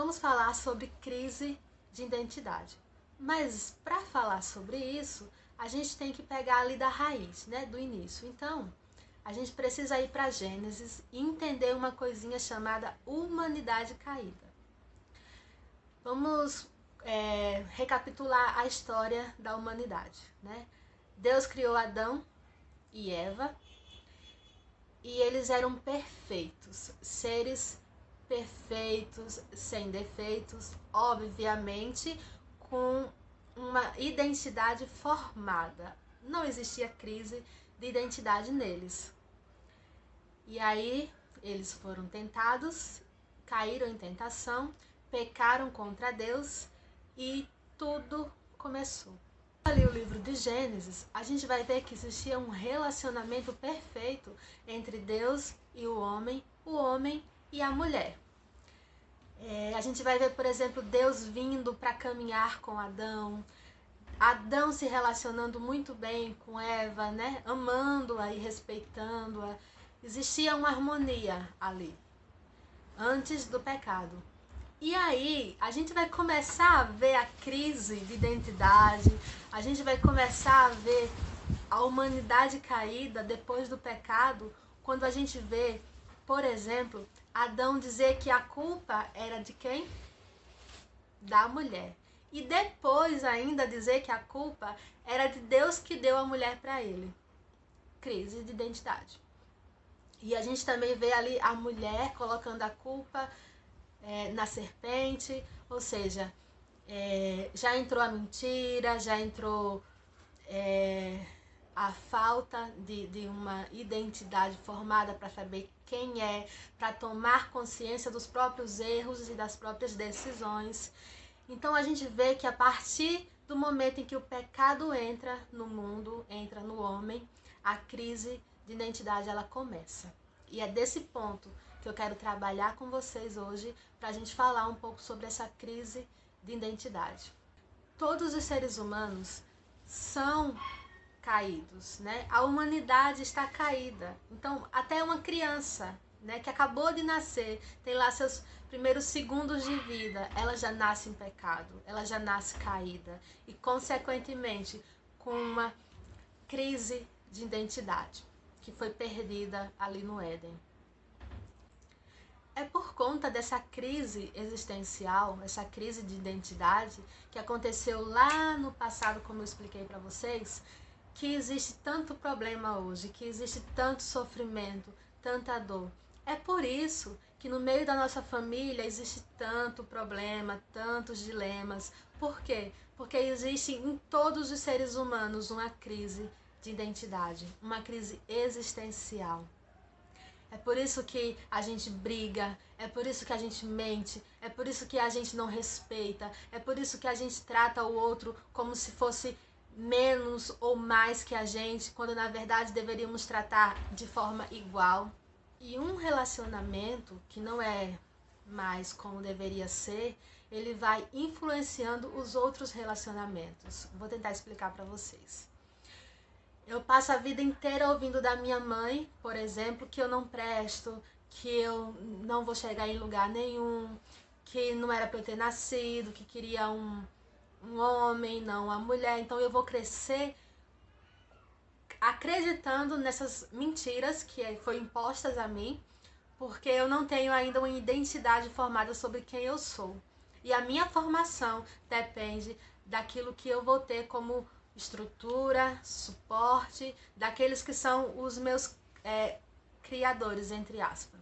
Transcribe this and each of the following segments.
vamos falar sobre crise de identidade. Mas para falar sobre isso, a gente tem que pegar ali da raiz, né, do início. Então, a gente precisa ir para Gênesis e entender uma coisinha chamada humanidade caída. Vamos recapitular a história da humanidade, né? Deus criou Adão e Eva e eles eram perfeitos, seres perfeitos, sem defeitos, obviamente com uma identidade formada. Não existia crise de identidade neles. E aí eles foram tentados, caíram em tentação, pecaram contra Deus e tudo começou. Ali o livro de Gênesis, a gente vai ver que existia um relacionamento perfeito entre Deus e o homem e a mulher. A gente vai ver, por exemplo, Deus vindo para caminhar com Adão, Adão se relacionando muito bem com Eva, né? Amando-a e respeitando-a. Existia uma harmonia ali, antes do pecado. E aí, a gente vai começar a ver a crise de identidade, a gente vai começar a ver a humanidade caída depois do pecado, quando a gente vê, por exemplo, Adão dizer que a culpa era de quem? Da mulher. E depois ainda dizer que a culpa era de Deus que deu a mulher para ele. Crise de identidade. E a gente também vê ali a mulher colocando a culpa na serpente, ou seja, já entrou a mentira, já entrou a falta de uma identidade formada para saber quem é, para tomar consciência dos próprios erros e das próprias decisões. Então a gente vê que a partir do momento em que o pecado entra no mundo, entra no homem, a crise de identidade ela começa. E é desse ponto que eu quero trabalhar com vocês hoje para a gente falar um pouco sobre essa crise de identidade. Todos os seres humanos são caídos, né? A humanidade está caída. Então, até uma criança, né, que acabou de nascer, tem lá seus primeiros segundos de vida, ela já nasce em pecado, ela já nasce caída e, consequentemente, com uma crise de identidade que foi perdida ali no Éden. É por conta dessa crise existencial, essa crise de identidade que aconteceu lá no passado, como eu expliquei para vocês, que existe tanto problema hoje, que existe tanto sofrimento, tanta dor. É por isso que no meio da nossa família existe tanto problema, tantos dilemas. Por quê? Porque existe em todos os seres humanos uma crise de identidade, uma crise existencial. É por isso que a gente briga, é por isso que a gente mente, é por isso que a gente não respeita, é por isso que a gente trata o outro como se fosse menos ou mais que a gente, quando na verdade deveríamos tratar de forma igual. E um relacionamento que não é mais como deveria ser, ele vai influenciando os outros relacionamentos. Vou tentar explicar para vocês. Eu passo a vida inteira ouvindo da minha mãe, por exemplo, que eu não presto, que eu não vou chegar em lugar nenhum, que não era para eu ter nascido, que queria um homem, não uma mulher. Então eu vou crescer acreditando nessas mentiras que foram impostas a mim, porque eu não tenho ainda uma identidade formada sobre quem eu sou. E a minha formação depende daquilo que eu vou ter como estrutura, suporte, daqueles que são os meus criadores, entre aspas.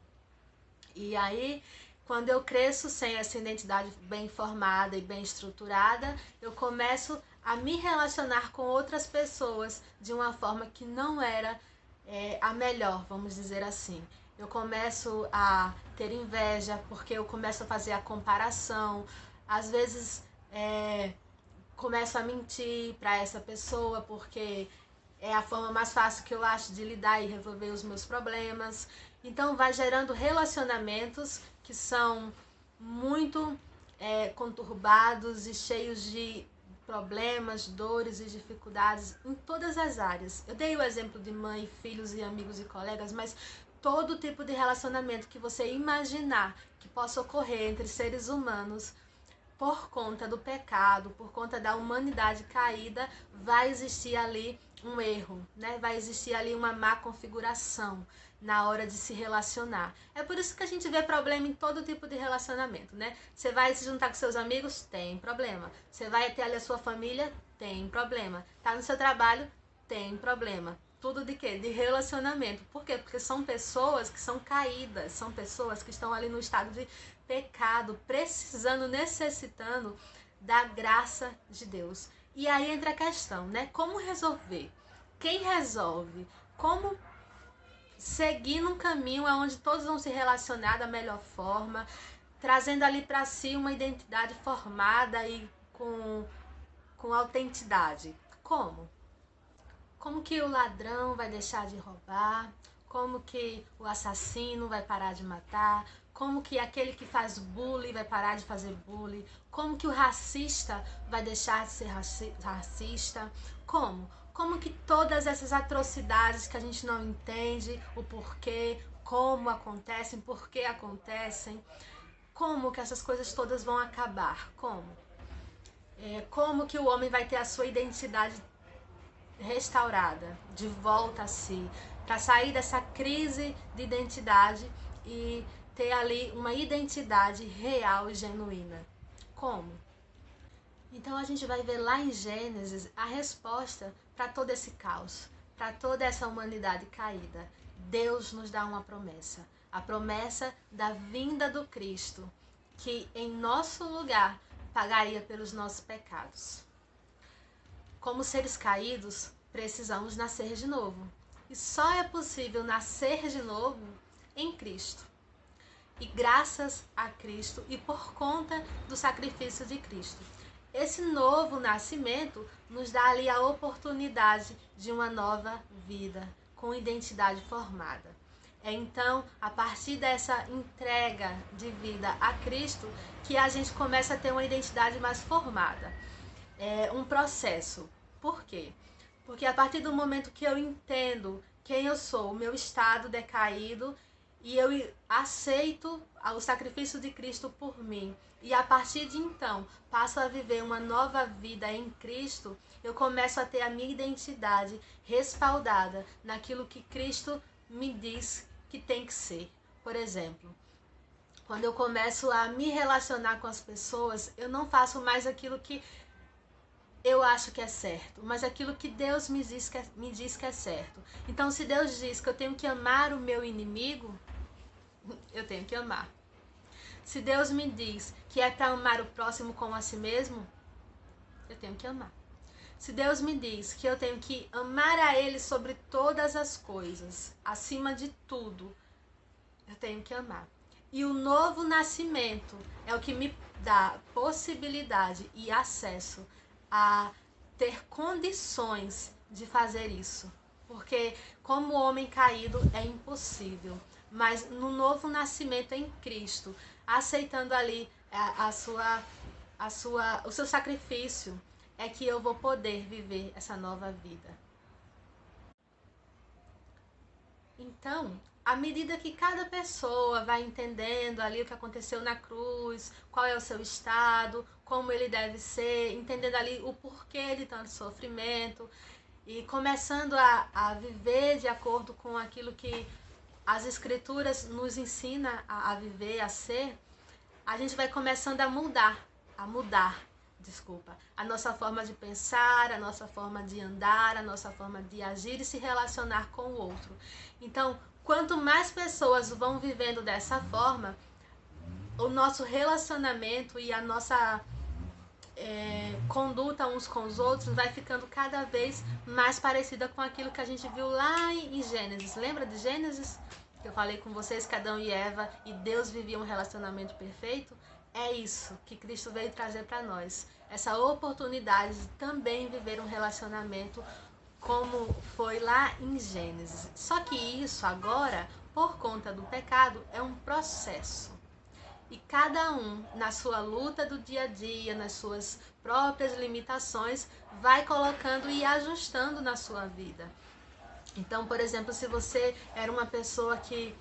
E aí, quando eu cresço sem essa identidade bem formada e bem estruturada, eu começo a me relacionar com outras pessoas de uma forma que não era a melhor, vamos dizer assim. Eu começo a ter inveja, porque eu começo a fazer a comparação. Às vezes, começo a mentir para essa pessoa, porque é a forma mais fácil que eu acho de lidar e resolver os meus problemas. Então vai gerando relacionamentos que são muito conturbados e cheios de problemas, dores e dificuldades em todas as áreas. Eu dei o exemplo de mãe, filhos e amigos e colegas, mas todo tipo de relacionamento que você imaginar que possa ocorrer entre seres humanos, por conta do pecado, por conta da humanidade caída, vai existir ali um erro, né? Vai existir ali uma má configuração na hora de se relacionar. É por isso que a gente vê problema em todo tipo de relacionamento, né? Você vai se juntar com seus amigos? Tem problema. Você vai ter ali a sua família? Tem problema. Tá no seu trabalho? Tem problema. Tudo de quê? De relacionamento. Por quê? Porque são pessoas que são caídas, são pessoas que estão ali no estado de pecado, precisando, necessitando da graça de Deus. E aí entra a questão, né? Como resolver? Quem resolve? Como seguir num caminho onde todos vão se relacionar da melhor forma, trazendo ali para si uma identidade formada e com autenticidade? Como? Como que o ladrão vai deixar de roubar? Como que o assassino vai parar de matar? Como que aquele que faz bullying vai parar de fazer bullying? Como que o racista vai deixar de ser racista? Como? Como que todas essas atrocidades que a gente não entende, o porquê, como acontecem, por que acontecem, como que essas coisas todas vão acabar? Como? Como que o homem vai ter a sua identidade restaurada, de volta a si, para sair dessa crise de identidade e ter ali uma identidade real e genuína. Como? Então a gente vai ver lá em Gênesis a resposta para todo esse caos, para toda essa humanidade caída. Deus nos dá uma promessa, a promessa da vinda do Cristo, que em nosso lugar pagaria pelos nossos pecados. Como seres caídos, precisamos nascer de novo. E só é possível nascer de novo em Cristo. E graças a Cristo e por conta do sacrifício de Cristo. Esse novo nascimento nos dá ali a oportunidade de uma nova vida, com identidade formada. É então, a partir dessa entrega de vida a Cristo, que a gente começa a ter uma identidade mais formada. É um processo. Por quê? Porque a partir do momento que eu entendo quem eu sou, o meu estado decaído, e eu aceito o sacrifício de Cristo por mim, e a partir de então passo a viver uma nova vida em Cristo, eu começo a ter a minha identidade respaldada naquilo que Cristo me diz que tem que ser. Por exemplo, quando eu começo a me relacionar com as pessoas, eu não faço mais aquilo que eu acho que é certo, mas aquilo que Deus me diz que é certo. Então, se Deus diz que eu tenho que amar o meu inimigo, eu tenho que amar. Se Deus me diz que é para amar o próximo como a si mesmo, eu tenho que amar. Se Deus me diz que eu tenho que amar a Ele sobre todas as coisas, acima de tudo, eu tenho que amar. E o novo nascimento é o que me dá possibilidade e acesso a ter condições de fazer isso. Porque como homem caído é impossível. Mas no novo nascimento em Cristo, aceitando ali o seu sacrifício, é que eu vou poder viver essa nova vida. Então, à medida que cada pessoa vai entendendo ali o que aconteceu na cruz, qual é o seu estado, como ele deve ser, entendendo ali o porquê de tanto sofrimento e começando a viver de acordo com aquilo que as escrituras nos ensinam a viver, a ser, a gente vai começando a mudar a nossa forma de pensar, a nossa forma de andar, a nossa forma de agir e se relacionar com o outro. Então, quanto mais pessoas vão vivendo dessa forma, o nosso relacionamento e a nossa conduta uns com os outros vai ficando cada vez mais parecida com aquilo que a gente viu lá em Gênesis. Lembra de Gênesis? Eu falei com vocês que Adão e Eva e Deus viviam um relacionamento perfeito. É isso que Cristo veio trazer para nós. Essa oportunidade de também viver um relacionamento como foi lá em Gênesis. Só que isso agora, por conta do pecado, é um processo. E cada um, na sua luta do dia a dia, nas suas próprias limitações, vai colocando e ajustando na sua vida. Então, por exemplo, se você era uma pessoa que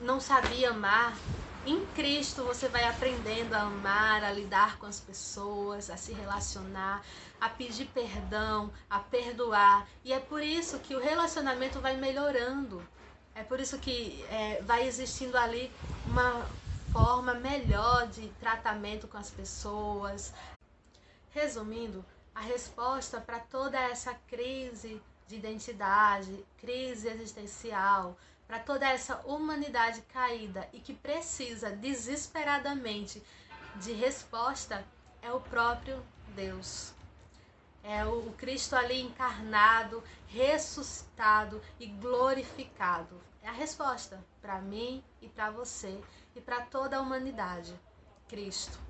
não sabia amar, em Cristo você vai aprendendo a amar, a lidar com as pessoas, a se relacionar, a pedir perdão, a perdoar. E é por isso que o relacionamento vai melhorando. É por isso que vai existindo ali uma forma melhor de tratamento com as pessoas. Resumindo, a resposta para toda essa crise de identidade, crise existencial, para toda essa humanidade caída e que precisa desesperadamente de resposta, é o próprio Deus. É o Cristo ali encarnado, ressuscitado e glorificado. É a resposta para mim e para você e para toda a humanidade. Cristo.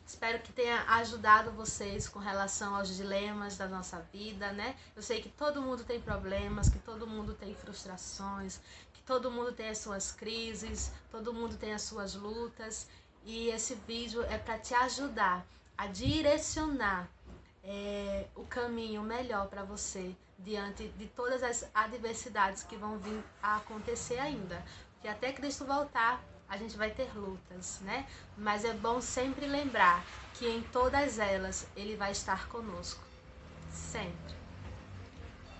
Espero que tenha ajudado vocês com relação aos dilemas da nossa vida, né? Eu sei que todo mundo tem problemas, que todo mundo tem frustrações, que todo mundo tem as suas crises, todo mundo tem as suas lutas. E esse vídeo é para te ajudar a direcionar o caminho melhor para você diante de todas as adversidades que vão vir a acontecer ainda. Porque até Cristo voltar, a gente vai ter lutas, né? Mas é bom sempre lembrar que em todas elas Ele vai estar conosco, sempre.